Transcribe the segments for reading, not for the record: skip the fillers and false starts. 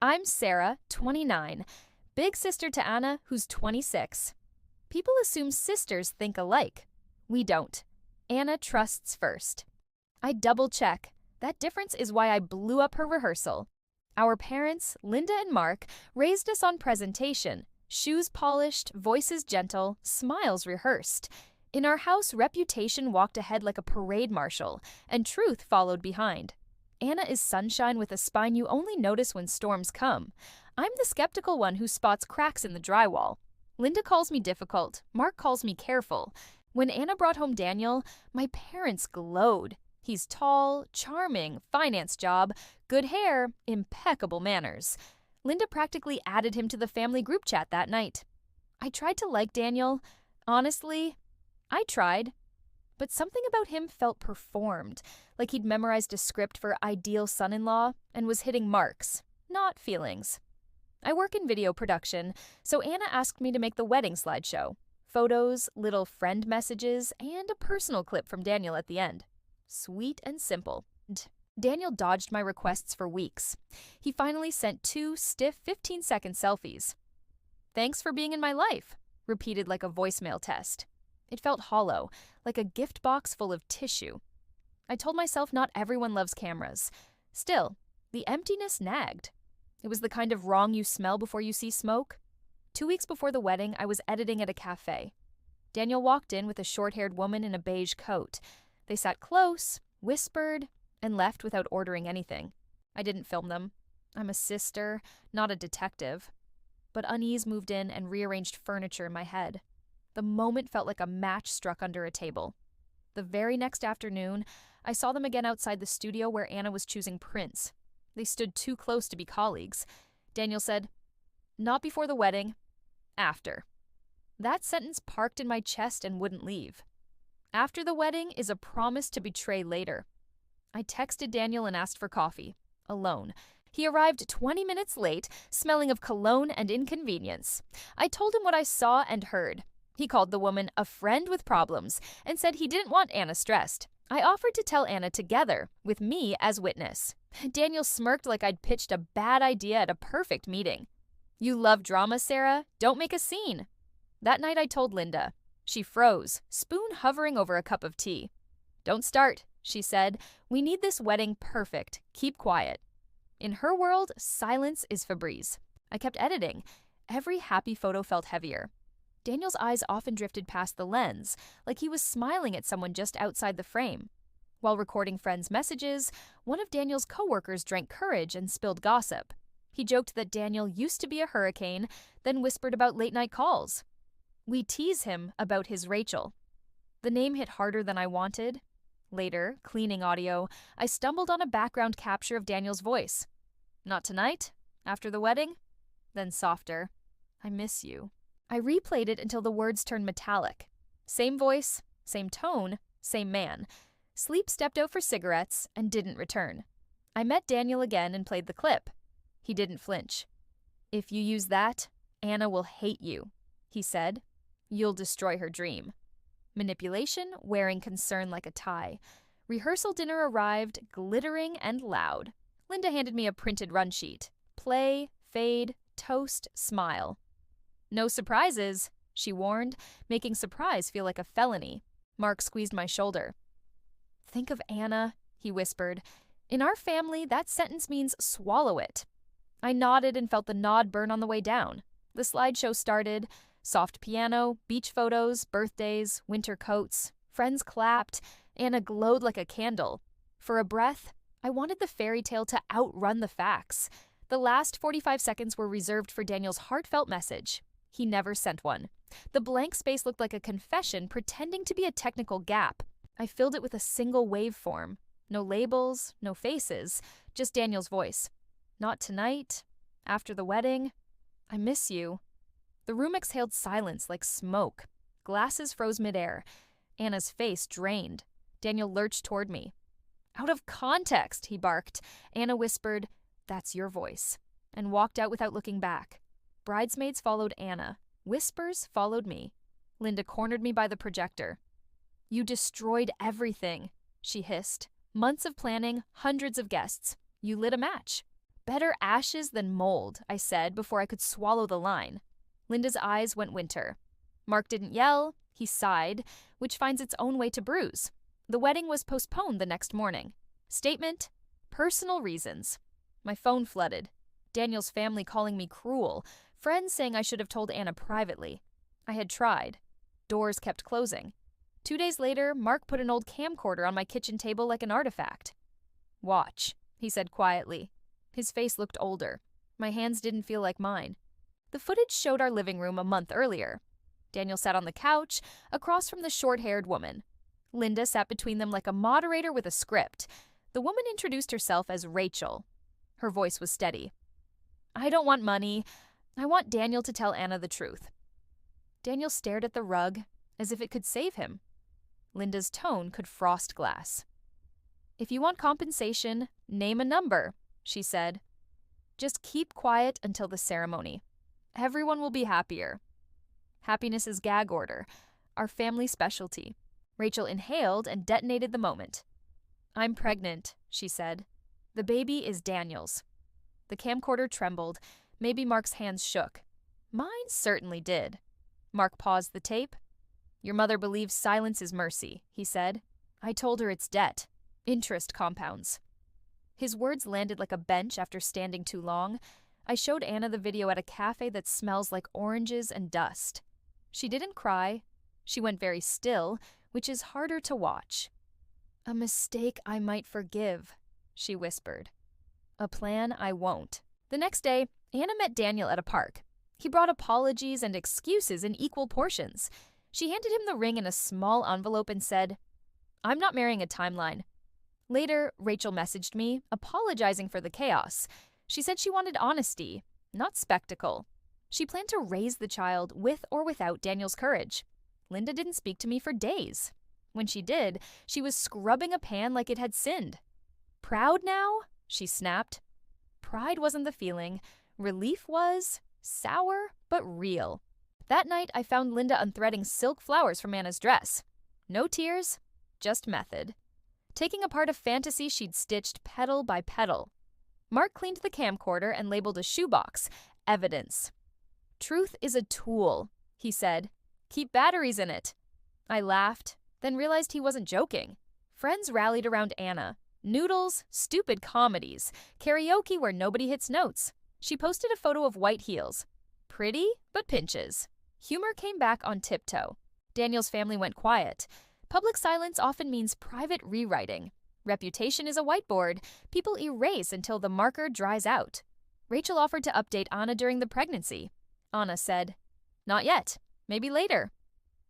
I'm Sarah, 29, big sister to Anna, who's 26. People assume sisters think alike. We don't. Anna trusts first. I double-check. That difference is why I blew up her rehearsal. Our parents, Linda and Mark, raised us on presentation. Shoes polished, voices gentle, smiles rehearsed. In our house, reputation walked ahead like a parade marshal, and truth followed behind. Anna is sunshine with a spine you only notice when storms come. I'm the skeptical one who spots cracks in the drywall. Linda calls me difficult. Mark calls me careful. When Anna brought home Daniel, my parents glowed. He's tall, charming, finance job, good hair, impeccable manners. Linda practically added him to the family group chat that night. I tried to like Daniel. Honestly, I tried. But something about him felt performed, like he'd memorized a script for ideal son-in-law and was hitting marks, not feelings. I work in video production, so Anna asked me to make the wedding slideshow. Photos, little friend messages, and a personal clip from Daniel at the end. Sweet and simple. Daniel dodged my requests for weeks. He finally sent 2 stiff 15-second selfies. "Thanks for being in my life," repeated like a voicemail test. It felt hollow, like a gift box full of tissue. I told myself not everyone loves cameras. Still, the emptiness nagged. It was the kind of wrong you smell before you see smoke. 2 weeks before the wedding, I was editing at a cafe. Daniel walked in with a short-haired woman in a beige coat. They sat close, whispered, and left without ordering anything. I didn't film them. I'm a sister, not a detective. But unease moved in and rearranged furniture in my head. The moment felt like a match struck under a table. The very next afternoon, I saw them again outside the studio where Anna was choosing prints. They stood too close to be colleagues. Daniel said, "Not before the wedding. After." That sentence parked in my chest and wouldn't leave. After the wedding is a promise to betray later. I texted Daniel and asked for coffee. Alone. He arrived 20 minutes late, smelling of cologne and inconvenience. I told him what I saw and heard. He called the woman a friend with problems and said he didn't want Anna stressed. I offered to tell Anna together, with me as witness. Daniel smirked like I'd pitched a bad idea at a perfect meeting. "You love drama, Sarah? Don't make a scene." That night I told Linda. She froze, spoon hovering over a cup of tea. "Don't start," she said. "We need this wedding perfect. Keep quiet." In her world, silence is Febreze. I kept editing. Every happy photo felt heavier. Daniel's eyes often drifted past the lens, like he was smiling at someone just outside the frame. While recording friends' messages, one of Daniel's coworkers drank courage and spilled gossip. He joked that Daniel used to be a hurricane, then whispered about late-night calls. We tease him about his Rachel. The name hit harder than I wanted. Later, cleaning audio, I stumbled on a background capture of Daniel's voice. "Not tonight? After the wedding?" Then softer. "I miss you." I replayed it until the words turned metallic. Same voice, same tone, same man. Sleep stepped out for cigarettes and didn't return. I met Daniel again and played the clip. He didn't flinch. "If you use that, Anna will hate you," he said. "You'll destroy her dream." Manipulation, wearing concern like a tie. Rehearsal dinner arrived, glittering and loud. Linda handed me a printed run sheet. Play, fade, toast, smile. "No surprises," she warned, making surprise feel like a felony. Mark squeezed my shoulder. "Think of Anna," he whispered. "In our family, that sentence means swallow it." I nodded and felt the nod burn on the way down. The slideshow started. Soft piano, beach photos, birthdays, winter coats. Friends clapped. Anna glowed like a candle. For a breath, I wanted the fairy tale to outrun the facts. The last 45 seconds were reserved for Daniel's heartfelt message. He never sent one. The blank space looked like a confession pretending to be a technical gap. I filled it with a single waveform. No labels, no faces, just Daniel's voice. "Not tonight. After the wedding. I miss you." The room exhaled silence like smoke. Glasses froze midair. Anna's face drained. Daniel lurched toward me. "Out of context," he barked. Anna whispered, "That's your voice," and walked out without looking back. Bridesmaids followed Anna. Whispers followed me. Linda cornered me by the projector. "You destroyed everything," she hissed. "Months of planning, hundreds of guests. You lit a match." Better ashes than mold, I said before I could swallow the line. Linda's eyes went winter. Mark didn't yell, he sighed, which finds its own way to bruise. The wedding was postponed the next morning. Statement: personal reasons. My phone flooded. Daniel's family calling me cruel, friends saying I should have told Anna privately. I had tried. Doors kept closing. 2 days later, Mark put an old camcorder on my kitchen table like an artifact. "Watch," he said quietly. His face looked older. My hands didn't feel like mine. The footage showed our living room a month earlier. Daniel sat on the couch, across from the short-haired woman. Linda sat between them like a moderator with a script. The woman introduced herself as Rachel. Her voice was steady. "I don't want money. I want Daniel to tell Anna the truth." Daniel stared at the rug, as if it could save him. Linda's tone could frost glass. "If you want compensation, name a number," she said. "Just keep quiet until the ceremony. Everyone will be happier." Happiness is gag order, our family specialty. Rachel inhaled and detonated the moment. "I'm pregnant," she said. "The baby is Daniel's." The camcorder trembled. Maybe Mark's hands shook. Mine certainly did. Mark paused the tape. "Your mother believes silence is mercy," he said. "I told her it's debt. Interest compounds." His words landed like a bench after standing too long. I showed Anna the video at a cafe that smells like oranges and dust. She didn't cry. She went very still, which is harder to watch. "A mistake I might forgive," she whispered. "A plan I won't." The next day, Anna met Daniel at a park. He brought apologies and excuses in equal portions. She handed him the ring in a small envelope and said, "I'm not marrying a timeline." Later, Rachel messaged me, apologizing for the chaos. She said she wanted honesty, not spectacle. She planned to raise the child with or without Daniel's courage. Linda didn't speak to me for days. When she did, she was scrubbing a pan like it had sinned. "Proud now?" she snapped. Pride wasn't the feeling. Relief was. Sour, but real. That night, I found Linda unthreading silk flowers from Anna's dress. No tears, just method. Taking apart a fantasy she'd stitched petal by petal. Mark cleaned the camcorder and labeled a shoebox, evidence. "Truth is a tool," he said. "Keep batteries in it." I laughed, then realized he wasn't joking. Friends rallied around Anna. Noodles, stupid comedies, karaoke where nobody hits notes. She posted a photo of white heels. Pretty, but pinches. Humor came back on tiptoe. Daniel's family went quiet. Public silence often means private rewriting. Reputation is a whiteboard. People erase until the marker dries out. Rachel offered to update Anna during the pregnancy. Anna said, "Not yet. Maybe later."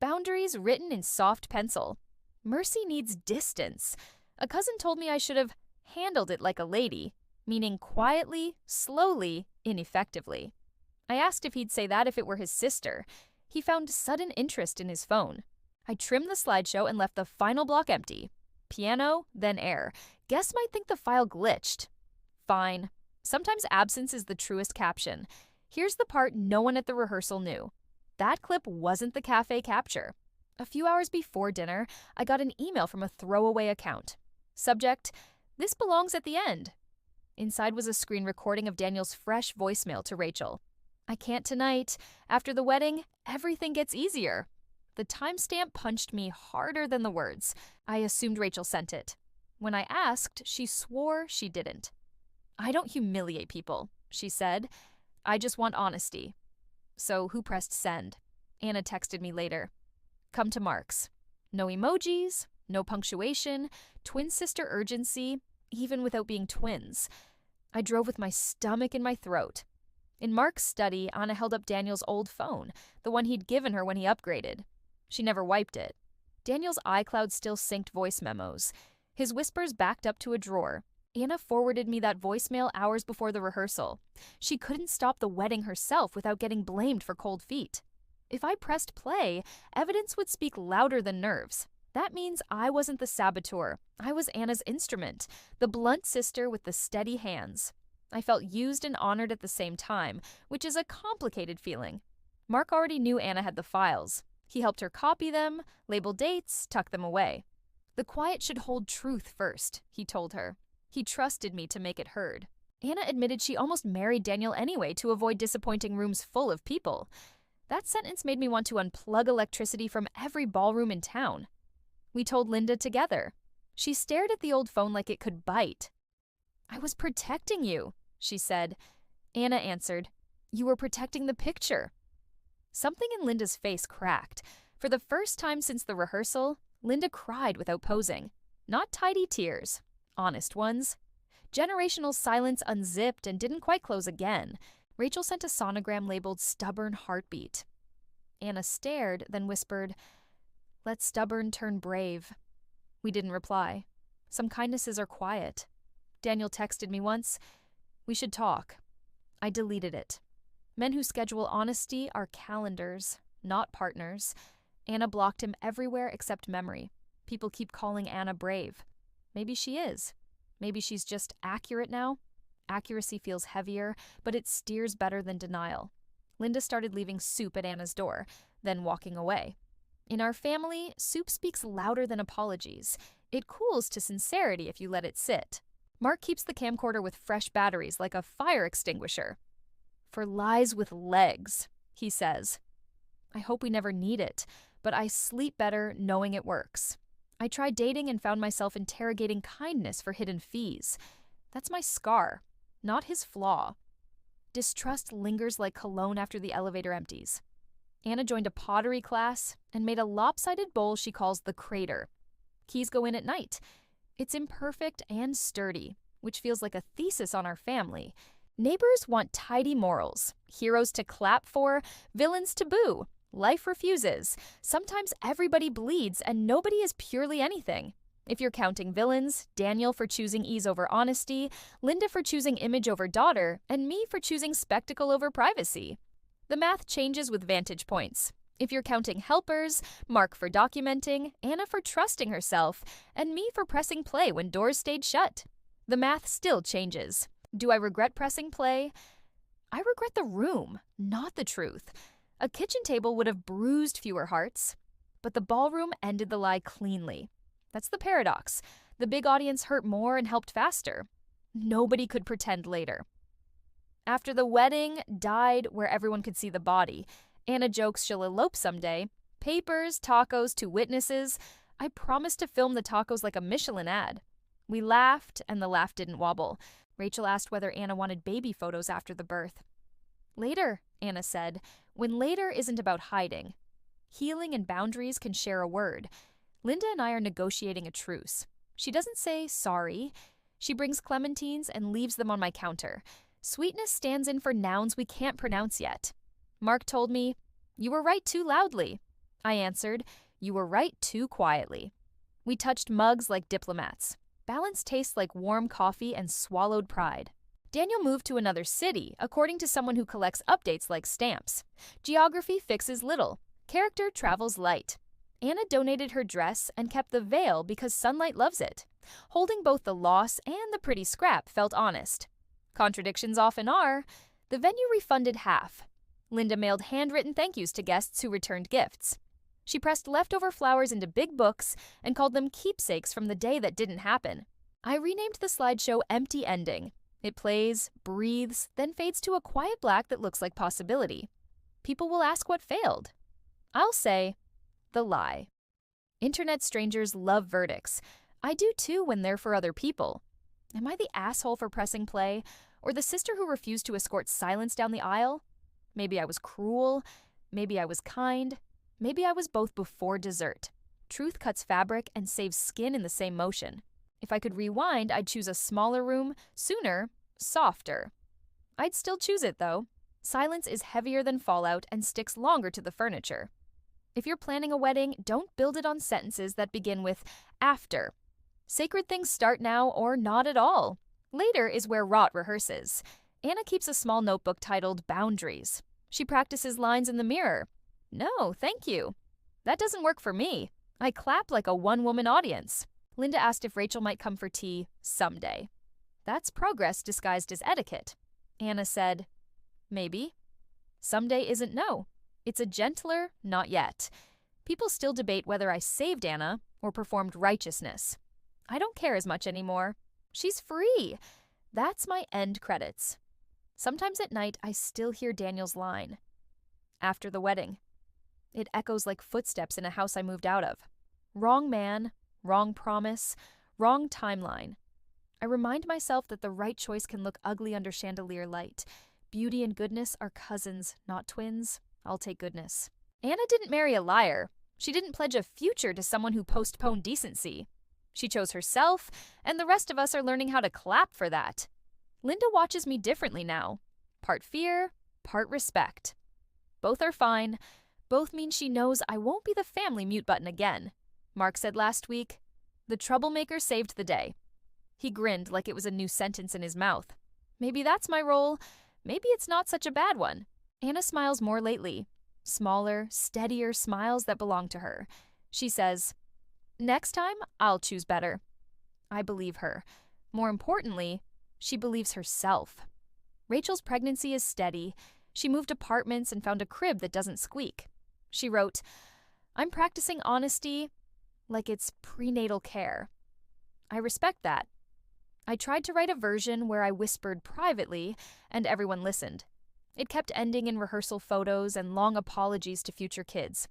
Boundaries written in soft pencil. Mercy needs distance. A cousin told me I should have handled it like a lady, meaning quietly, slowly, ineffectively. I asked if he'd say that if it were his sister. He found sudden interest in his phone. I trimmed the slideshow and left the final block empty. Piano, then air. Guests might think the file glitched. Fine. Sometimes absence is the truest caption. Here's the part no one at the rehearsal knew. That clip wasn't the cafe capture. A few hours before dinner, I got an email from a throwaway account. Subject: "This belongs at the end." Inside was a screen recording of Daniel's fresh voicemail to Rachel. "I can't tonight. After the wedding, everything gets easier." The timestamp punched me harder than the words. I assumed Rachel sent it. When I asked, she swore she didn't. "I don't humiliate people," she said. "I just want honesty." So who pressed send? Anna texted me later. "Come to Mark's." No emojis, no punctuation, twin sister urgency, even without being twins. I drove with my stomach in my throat. In Mark's study, Anna held up Daniel's old phone, the one he'd given her when he upgraded. She never wiped it. Daniel's iCloud still synced voice memos. His whispers backed up to a drawer. Anna forwarded me that voicemail hours before the rehearsal. She couldn't stop the wedding herself without getting blamed for cold feet. If I pressed play, evidence would speak louder than nerves. That means I wasn't the saboteur. I was Anna's instrument, the blunt sister with the steady hands. I felt used and honored at the same time, which is a complicated feeling. Mark already knew Anna had the files. He helped her copy them, label dates, tuck them away. "The quiet should hold truth first," he told her. He trusted me to make it heard. Anna admitted she almost married Daniel anyway to avoid disappointing rooms full of people. That sentence made me want to unplug electricity from every ballroom in town. We told Linda together. She stared at the old phone like it could bite. "I was protecting you," she said. Anna answered, "You were protecting the picture." Something in Linda's face cracked. For the first time since the rehearsal, Linda cried without posing. Not tidy tears, honest ones. Generational silence unzipped and didn't quite close again. Rachel sent a sonogram labeled "stubborn heartbeat." Anna stared, then whispered, "Let stubborn turn brave." We didn't reply. Some kindnesses are quiet. Daniel texted me once, "We should talk." I deleted it. Men who schedule honesty are calendars, not partners. Anna blocked him everywhere except memory. People keep calling Anna brave. Maybe she is. Maybe she's just accurate now. Accuracy feels heavier, but it steers better than denial. Linda started leaving soup at Anna's door, then walking away. In our family, soup speaks louder than apologies. It cools to sincerity if you let it sit. Mark keeps the camcorder with fresh batteries like a fire extinguisher. "For lies with legs," he says. I hope we never need it, but I sleep better knowing it works. I tried dating and found myself interrogating kindness for hidden fees. That's my scar, not his flaw. Distrust lingers like cologne after the elevator empties. Anna joined a pottery class and made a lopsided bowl she calls the crater. Keys go in at night. It's imperfect and sturdy, which feels like a thesis on our family. Neighbors want tidy morals, heroes to clap for, villains to boo. Life refuses. Sometimes everybody bleeds and nobody is purely anything. If you're counting villains, Daniel for choosing ease over honesty, Linda for choosing image over daughter, and me for choosing spectacle over privacy. The math changes with vantage points. If you're counting helpers, Mark for documenting, Anna for trusting herself, and me for pressing play when doors stayed shut. The math still changes. Do I regret pressing play? I regret the room, not the truth. A kitchen table would have bruised fewer hearts, but the ballroom ended the lie cleanly. That's the paradox. The big audience hurt more and helped faster. Nobody could pretend later. After the wedding died where everyone could see the body, Anna jokes she'll elope someday. Papers, tacos, 2 witnesses. I promised to film the tacos like a Michelin ad. We laughed, and the laugh didn't wobble. Rachel asked whether Anna wanted baby photos after the birth. Later, Anna said, when later isn't about hiding. Healing and boundaries can share a word. Linda and I are negotiating a truce. She doesn't say sorry. She brings clementines and leaves them on my counter. Sweetness stands in for nouns we can't pronounce yet. Mark told me, "You were right too loudly." I answered, "You were right too quietly." We touched mugs like diplomats. Balance tastes like warm coffee and swallowed pride. Daniel moved to another city, according to someone who collects updates like stamps. Geography fixes little. Character travels light. Anna donated her dress and kept the veil because sunlight loves it. Holding both the loss and the pretty scrap felt honest. Contradictions often are. The venue refunded half. Linda mailed handwritten thank yous to guests who returned gifts. She pressed leftover flowers into big books and called them keepsakes from the day that didn't happen. I renamed the slideshow Empty Ending. It plays, breathes, then fades to a quiet black that looks like possibility. People will ask what failed. I'll say, the lie. Internet strangers love verdicts. I do too when they're for other people. Am I the asshole for pressing play, or the sister who refused to escort silence down the aisle? Maybe I was cruel. Maybe I was kind. Maybe I was both before dessert. Truth cuts fabric and saves skin in the same motion. If I could rewind, I'd choose a smaller room, sooner, softer. I'd still choose it, though. Silence is heavier than fallout and sticks longer to the furniture. If you're planning a wedding, don't build it on sentences that begin with after. Sacred things start now or not at all. Later is where rot rehearses. Anna keeps a small notebook titled Boundaries. She practices lines in the mirror. No, thank you. That doesn't work for me. I clap like a one-woman audience. Linda asked if Rachel might come for tea someday. That's progress disguised as etiquette. Anna said, maybe. Someday isn't no. It's a gentler not yet. People still debate whether I saved Anna or performed righteousness. I don't care as much anymore. She's free. That's my end credits. Sometimes at night, I still hear Daniel's line. After the wedding. It echoes like footsteps in a house I moved out of. Wrong man, wrong promise, wrong timeline. I remind myself that the right choice can look ugly under chandelier light. Beauty and goodness are cousins, not twins. I'll take goodness. Anna didn't marry a liar. She didn't pledge a future to someone who postponed decency. She chose herself, and the rest of us are learning how to clap for that. Linda watches me differently now. Part fear, part respect. Both are fine. Both mean she knows I won't be the family mute button again. Mark said last week, "The troublemaker saved the day." He grinned like it was a new sentence in his mouth. Maybe that's my role. Maybe it's not such a bad one. Anna smiles more lately. Smaller, steadier smiles that belong to her. She says, "Next time, I'll choose better." I believe her. More importantly, she believes herself. Rachel's pregnancy is steady. She moved apartments and found a crib that doesn't squeak. She wrote, "I'm practicing honesty like it's prenatal care." I respect that. I tried to write a version where I whispered privately and everyone listened. It kept ending in rehearsal photos and long apologies to future kids.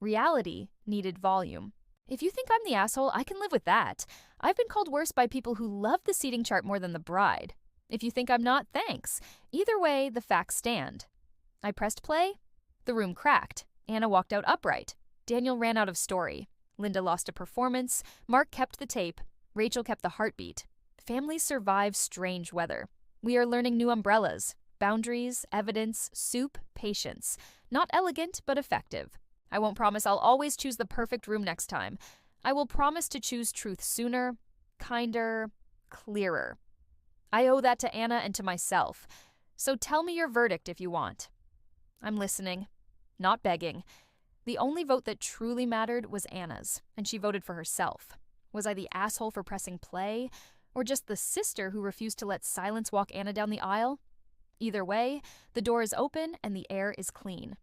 Reality needed volume. If you think I'm the asshole, I can live with that. I've been called worse by people who love the seating chart more than the bride. If you think I'm not, thanks. Either way, the facts stand. I pressed play. The room cracked. Anna walked out upright. Daniel ran out of story. Linda lost a performance. Mark kept the tape. Rachel kept the heartbeat. Families survive strange weather. We are learning new umbrellas. Boundaries, evidence, soup, patience. Not elegant, but effective. I won't promise I'll always choose the perfect room next time. I will promise to choose truth sooner, kinder, clearer. I owe that to Anna and to myself. So tell me your verdict if you want. I'm listening, not begging. The only vote that truly mattered was Anna's, and she voted for herself. Was I the asshole for pressing play, or just the sister who refused to let silence walk Anna down the aisle? Either way, the door is open and the air is clean.